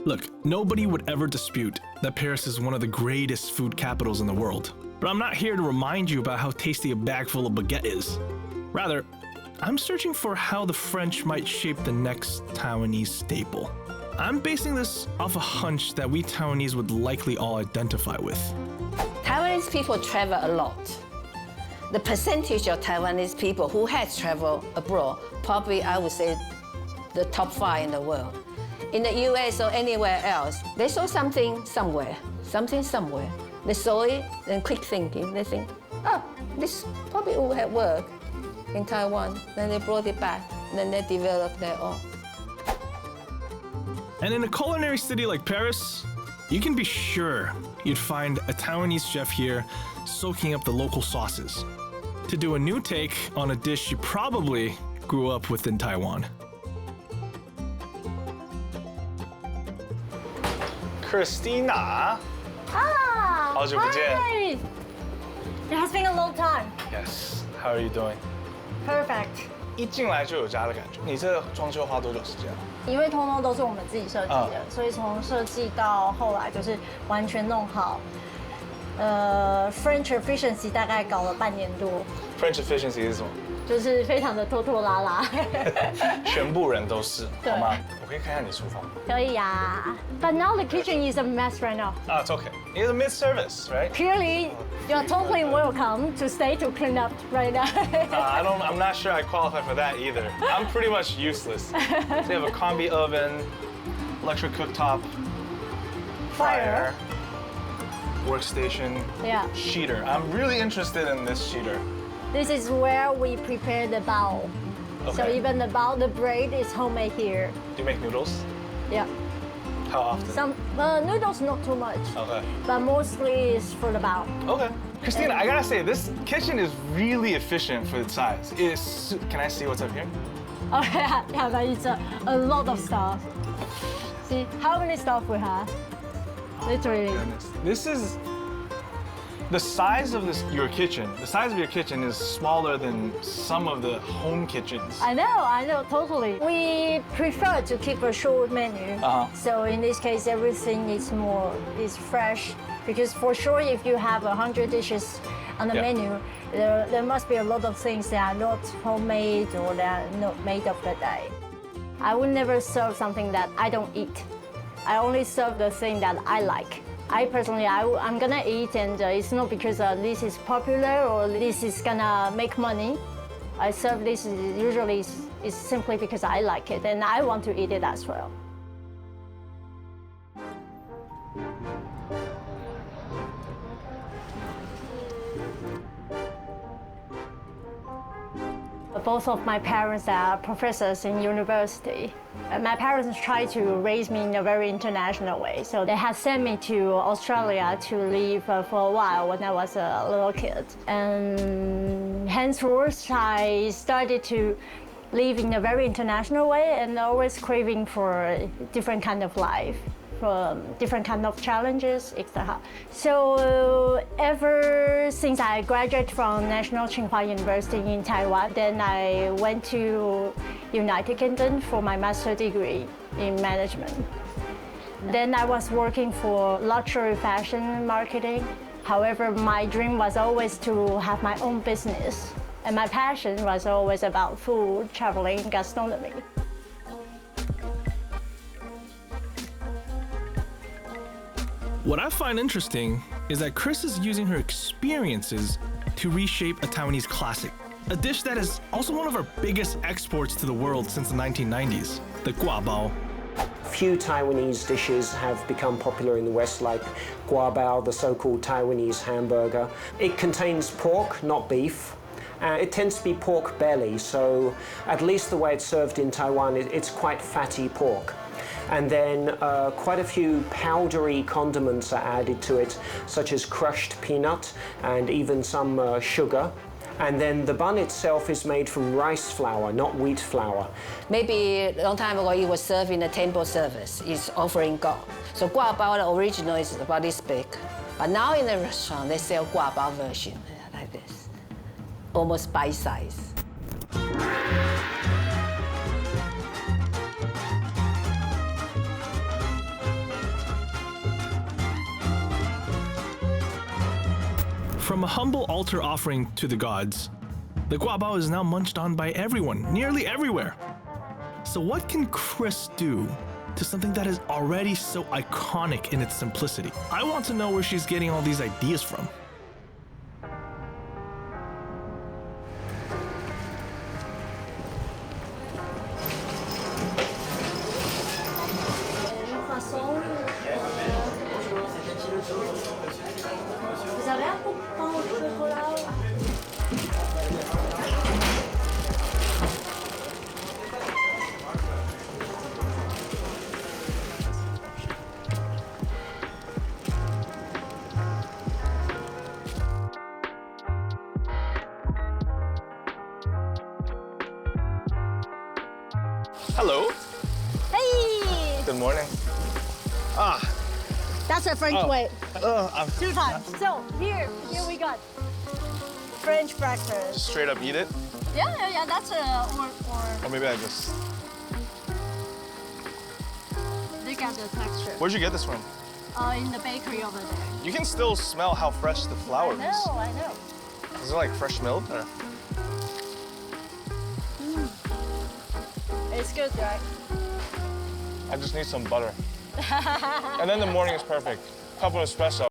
Look, nobody would ever dispute that Paris is one of the greatest food capitals in the world. But I'm not here to remind you about how tasty a bag full of baguette is. Rather, I'm searching for how the French might shape the next Taiwanese staple. I'm basing this off a hunch that we Taiwanese would likely all identify with. Taiwanese people travel a lot. The percentage of Taiwanese people who has traveled abroad, probably I would say the top 5 in the world. In the US or anywhere else, they saw something somewhere. They saw it, then quick thinking, they think, oh, this probably would have worked in Taiwan. Then they brought it back, then they developed their own. And in a culinary city like Paris, you can be sure you'd find a Taiwanese chef here soaking up the local sauces to do a new take on a dish you probably grew up with in Taiwan. Christina. Ah, 好久不见。 hi. It has been a long time. Yes. How are you doing? Perfect. 一进来就有家的感觉。你这装修花多久时间？因为通通都是我们自己设计的，所以从设计到后来就是完全弄好。French efficiency 大概搞了半年多。French efficiency 是什么？就是非常的拖拖拉拉。全部人都是，好吗？我可以看一下你厨房吗？可以呀。But now the kitchen is a mess right now. It's okay. It's a mid-service, right? Clearly, you're totally welcome to stay to clean up right now. I'm not sure I qualify for that either. I'm pretty much useless. So you have a combi oven, electric cooktop, fire, workstation, Yeah. sheeter. I'm really interested in this sheeter. This is where we prepare the bao. So Okay. even the bao, the bread is homemade here. Do you make noodles? Yeah. How often? Some noodles, not too much, Okay. but mostly is for the bao. Okay. Christina, I gotta say, this kitchen is really efficient for its size. Can I see what's up here? Oh yeah, but it's a lot of stuff. See how many stuff we have? Literally. Goodness. This is the size of your kitchen. The size of your kitchen is smaller than some of the home kitchens. I know, totally. We prefer to keep a short menu. So in this case, everything is fresh. Because for sure, if you have 100 dishes on the menu, there must be a lot of things that are not homemade or that are not made of the day. I would never serve something that I don't eat. I only serve the thing that I like. I personally, I'm gonna eat, and it's not because this is popular or this is gonna make money. I serve this usually is simply because I like it and I want to eat it as well. Both of my parents are professors in university. My parents tried to raise me in a very international way. So they had sent me to Australia to live for a while when I was a little kid. And henceforth, I started to live in a very international way and always craving for a different kind of life, for different kind of challenges, etc. So ever since I graduated from National Tsinghua University in Taiwan, then I went to United Kingdom for my master's degree in management. Then I was working for luxury fashion marketing. However, my dream was always to have my own business. And my passion was always about food, traveling, gastronomy. What I find interesting is that Chris is using her experiences to reshape a Taiwanese classic, a dish that is also one of our biggest exports to the world since the 1990s, the Gua Bao. Few Taiwanese dishes have become popular in the West, like Gua Bao, the so-called Taiwanese hamburger. It contains pork, not beef. It tends to be pork belly, so at least the way it's served in Taiwan, it's quite fatty pork. And then quite a few powdery condiments are added to it, such as crushed peanut and even some sugar. And then the bun itself is made from rice flour, not wheat flour. Maybe a long time ago, it was served in a temple service. It's offering God. So Gua Bao, the original, is about this big. But now in the restaurant, they sell Gua Bao version, like this, almost bite size. From a humble altar offering to the gods, the Gua Bao is now munched on by everyone, nearly everywhere. So what can Chris do to something that is already so iconic in its simplicity? I want to know where she's getting all these ideas from. Vous avez un pain au chocolat? Hello. Hey! Good morning. That's a French way. I'm 2 times. So here we got French breakfast. just straight up eat it, Yeah. That's or maybe I just. look at the texture. Where'd you get this from? In the bakery over there. You can still smell how fresh the flour is. I know. Is it like fresh milk? Or? It's good, right? I just need some butter. And then the morning is perfect. Cup of espresso.